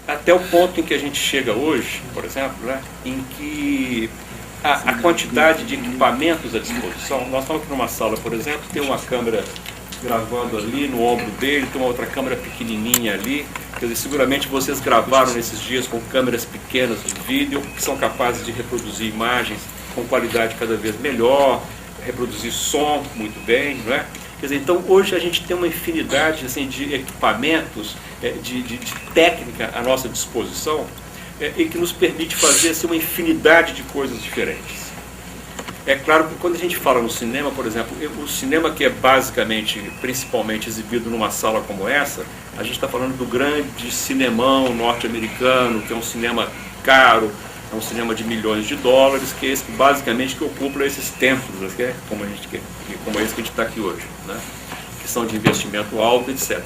até o ponto em que a gente chega hoje, por exemplo, né, em que a quantidade de equipamentos à disposição, nós estamos aqui numa sala, por exemplo, tem uma câmera gravando ali no ombro dele, tem uma outra câmera pequenininha ali, quer dizer, seguramente vocês gravaram nesses dias com câmeras pequenas de vídeo, que são capazes de reproduzir imagens com qualidade cada vez melhor, reproduzir som muito bem, não é? Quer dizer, então hoje a gente tem uma infinidade assim, de equipamentos, de técnica à nossa disposição, e que nos permite fazer assim, uma infinidade de coisas diferentes. É claro que quando a gente fala no cinema, por exemplo, o cinema que é basicamente, principalmente exibido numa sala como essa, a gente está falando do grande cinemão norte-americano, que é um cinema caro, é um cinema de milhões de dólares, que é esse basicamente que ocupa esses templos, como esse que a gente está aqui hoje, né? Que são de investimento alto, etc.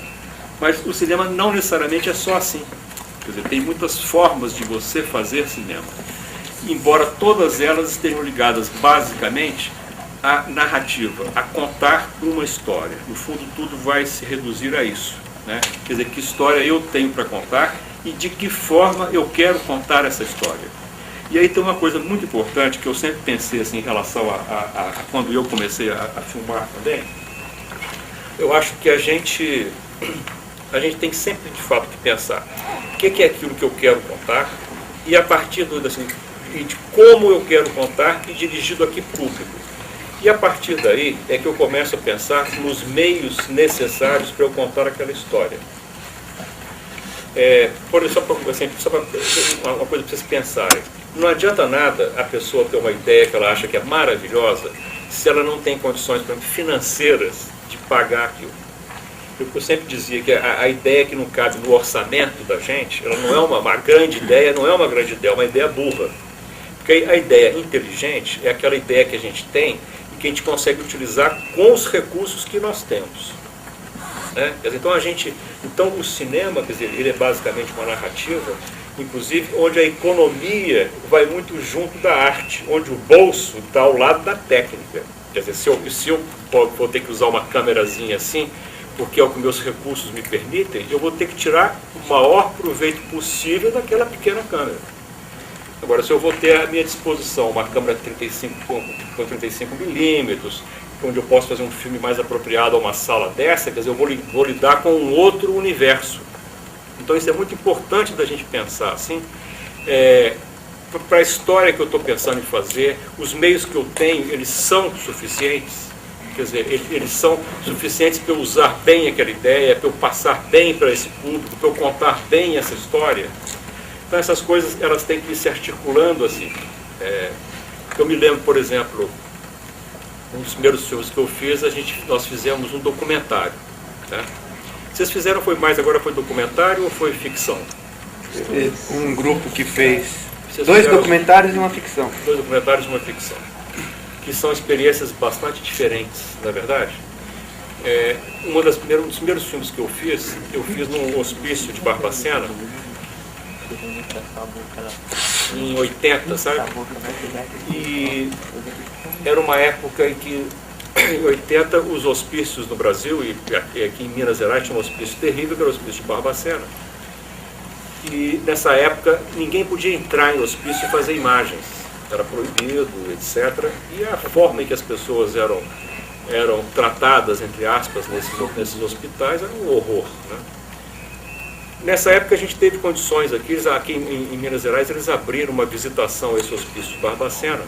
Mas o cinema não necessariamente é só assim. Quer dizer, tem muitas formas de você fazer cinema. Embora todas elas estejam ligadas basicamente à narrativa, a contar uma história. No fundo, tudo vai se reduzir a isso, né? Quer dizer, que história eu tenho para contar e de que forma eu quero contar essa história. E aí tem uma coisa muito importante que eu sempre pensei assim, em relação a quando eu comecei a filmar também. Eu acho que a gente tem sempre, de fato, que pensar o que é aquilo que eu quero contar e a partir de como eu quero contar e dirigido a que público. E a partir daí é que eu começo a pensar nos meios necessários para eu contar aquela história. Por exemplo, só para uma coisa para vocês pensarem. Não adianta nada a pessoa ter uma ideia que ela acha que é maravilhosa se ela não tem condições, por exemplo, financeiras de pagar aquilo. Eu sempre dizia que a ideia que não cabe no orçamento da gente, ela não é uma grande ideia, não é uma grande ideia, é uma ideia burra. Porque a ideia inteligente é aquela ideia que a gente tem e que a gente consegue utilizar com os recursos que nós temos. Né? Então o cinema, quer dizer, ele é basicamente uma narrativa, inclusive onde a economia vai muito junto da arte, onde o bolso está ao lado da técnica. Quer dizer, se eu vou ter que usar uma câmerazinha assim, porque é o que meus recursos me permitem, eu vou ter que tirar o maior proveito possível daquela pequena câmera. Agora, se eu vou ter à minha disposição uma câmera com 35 milímetros, onde eu posso fazer um filme mais apropriado a uma sala dessa, quer dizer, eu vou lidar com um outro universo. Então isso é muito importante da gente pensar assim, para a história que eu estou pensando em fazer, os meios que eu tenho, eles são suficientes? Quer dizer, eles são suficientes para eu usar bem aquela ideia, para eu passar bem para esse público, para eu contar bem essa história? Então essas coisas, elas têm que ir se articulando assim. Eu me lembro, por exemplo, um dos primeiros filmes que eu fiz, nós fizemos um documentário. Né? Vocês fizeram, agora foi documentário ou foi ficção? Um grupo que fez dois documentários e uma ficção. Dois documentários e uma ficção. Que são experiências bastante diferentes, na verdade. Um dos primeiros filmes que eu fiz num hospício de Barbacena, em 80, sabe? E era uma época em que, em 80, os hospícios no Brasil, e aqui em Minas Gerais tinha um hospício terrível, que era o hospício de Barbacena. E nessa época, ninguém podia entrar em hospício e fazer imagens. Era proibido, etc. E a forma em que as pessoas eram tratadas, entre aspas, nesses hospitais era um horror. Né? Nessa época a gente teve condições aqui em Minas Gerais, eles abriram uma visitação a esse hospício de Barbacena,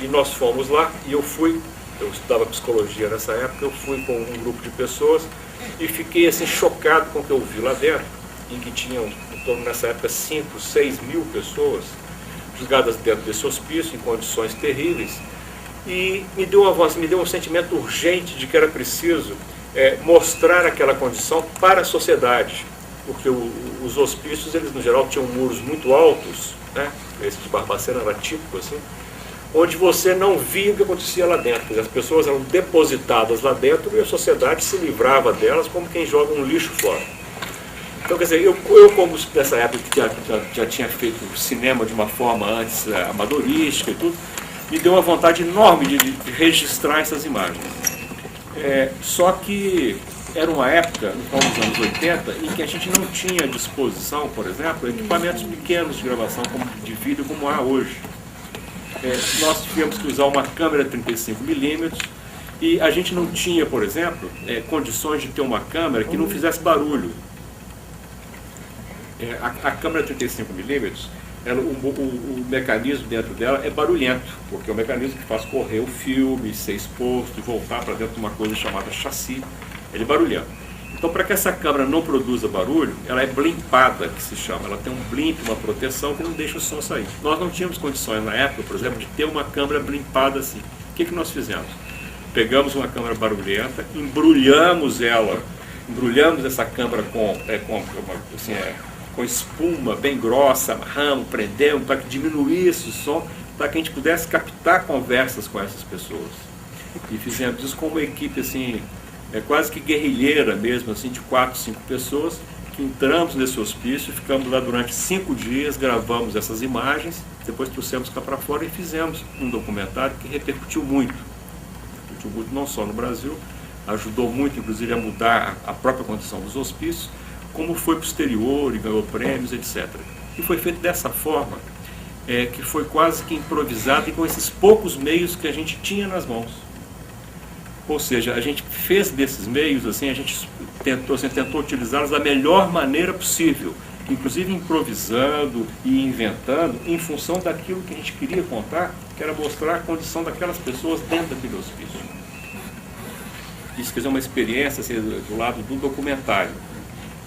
e nós fomos lá, e eu estudava psicologia nessa época, eu fui com um grupo de pessoas, e fiquei assim chocado com o que eu vi lá dentro, em que tinham, em torno nessa época, 5, 6 mil pessoas, julgadas dentro desse hospício, em condições terríveis, e me deu um sentimento urgente de que era preciso mostrar aquela condição para a sociedade, porque os hospícios, eles no geral tinham muros muito altos, né? Esse de Barbacena era típico assim, onde você não via o que acontecia lá dentro, quer dizer, as pessoas eram depositadas lá dentro e a sociedade se livrava delas como quem joga um lixo fora. Então, quer dizer, eu como nessa época que já tinha feito cinema de uma forma antes amadorística e tudo, me deu uma vontade enorme de registrar essas imagens. Só que era uma época, no final dos anos 80, em que a gente não tinha à disposição, por exemplo, equipamentos pequenos de gravação de vídeo como há hoje. Nós tivemos que usar uma câmera 35mm e a gente não tinha, por exemplo, condições de ter uma câmera que não fizesse barulho. A câmera 35mm, o mecanismo dentro dela é barulhento, porque é o mecanismo que faz correr o filme, ser exposto e voltar para dentro de uma coisa chamada chassi. Ele é barulhento. Então, para que essa câmera não produza barulho, ela é blimpada, que se chama. Ela tem um blimp, uma proteção que não deixa o som sair. Nós não tínhamos condições na época, por exemplo, de ter uma câmera blimpada assim. O que nós fizemos? Pegamos uma câmera barulhenta, embrulhamos essa câmera com espuma bem grossa, amarramos, prendemos, para que diminuísse o som, para que a gente pudesse captar conversas com essas pessoas. E fizemos isso com uma equipe assim, quase que guerrilheira mesmo, assim, de 4, 5 pessoas, que entramos nesse hospício, ficamos lá durante 5 dias, gravamos essas imagens, depois trouxemos cá para fora e fizemos um documentário que repercutiu muito não só no Brasil, ajudou muito inclusive a mudar a própria condição dos hospícios, como foi para o exterior e ganhou prêmios, etc. E foi feito dessa forma, que foi quase que improvisado e com esses poucos meios que a gente tinha nas mãos. Ou seja, a gente fez desses meios, assim, a gente tentou utilizá-los da melhor maneira possível, inclusive improvisando e inventando em função daquilo que a gente queria contar, que era mostrar a condição daquelas pessoas dentro daquele hospício. Isso quer dizer uma experiência assim, do lado do documentário,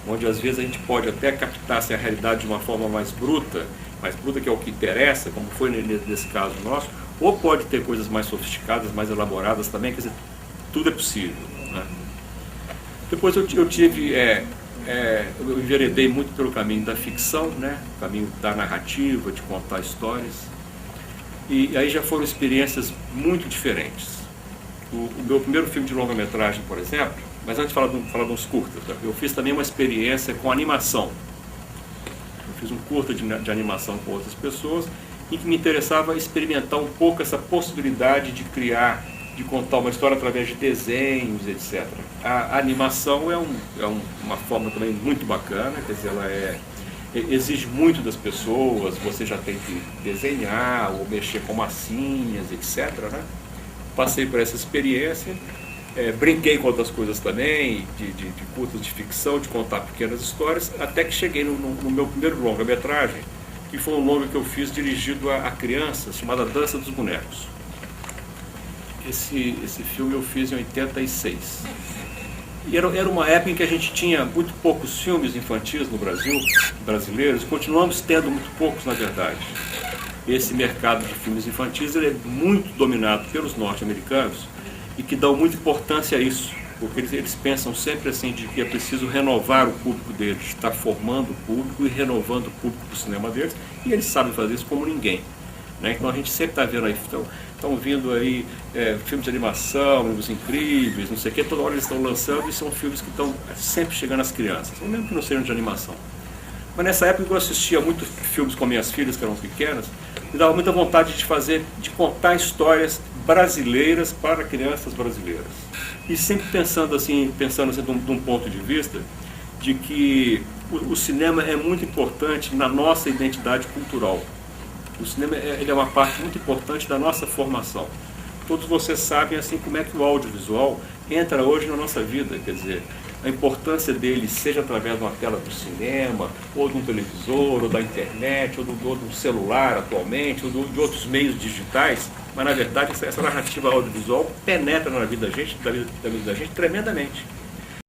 onde às vezes a gente pode até captar assim, a realidade de uma forma mais bruta que é o que interessa, como foi nesse caso nosso, ou pode ter coisas mais sofisticadas, mais elaboradas também, quer dizer, tudo é possível, né? Depois eu enveredei muito pelo caminho da ficção, né? O caminho da narrativa, de contar histórias, e aí já foram experiências muito diferentes. O meu primeiro filme de longa-metragem, por exemplo, mas antes de falar de uns curtas, tá? Eu fiz também uma experiência com animação. Eu fiz um curta de animação com outras pessoas, em que me interessava experimentar um pouco essa possibilidade de criar, de contar uma história através de desenhos, etc. A animação é uma forma também muito bacana, quer dizer, ela exige muito das pessoas, você já tem que desenhar ou mexer com massinhas, etc., né? Passei por essa experiência, brinquei com outras coisas também, de curtas de ficção, de contar pequenas histórias, até que cheguei no meu primeiro longa-metragem, que foi um longa que eu fiz dirigido a crianças, chamada Dança dos Bonecos. Esse filme eu fiz em 86. E era uma época em que a gente tinha muito poucos filmes infantis no Brasil, brasileiros, continuamos tendo muito poucos, na verdade. Esse mercado de filmes infantis ele é muito dominado pelos norte-americanos e que dão muita importância a isso, porque eles pensam sempre assim de que é preciso renovar o público deles, estar formando o público e renovando o público do cinema deles, e eles sabem fazer isso como ninguém, né? Então a gente sempre está vendo aí, estão vindo aí filmes de animação, Os Incríveis, não sei o que, toda hora eles estão lançando e são filmes que estão sempre chegando às crianças, ou mesmo que não sejam de animação. Mas nessa época eu assistia muito filmes com minhas filhas, que eram pequenas, me dava muita vontade de contar histórias brasileiras para crianças brasileiras. E sempre pensando assim de um ponto de vista de que o cinema é muito importante na nossa identidade cultural. O cinema ele é uma parte muito importante da nossa formação. Todos vocês sabem assim como é que o audiovisual entra hoje na nossa vida, quer dizer, a importância dele, seja através de uma tela do cinema, ou de um televisor, ou da internet, ou do celular atualmente, ou de outros meios digitais, mas na verdade essa narrativa audiovisual penetra na vida da gente, da vida da gente tremendamente.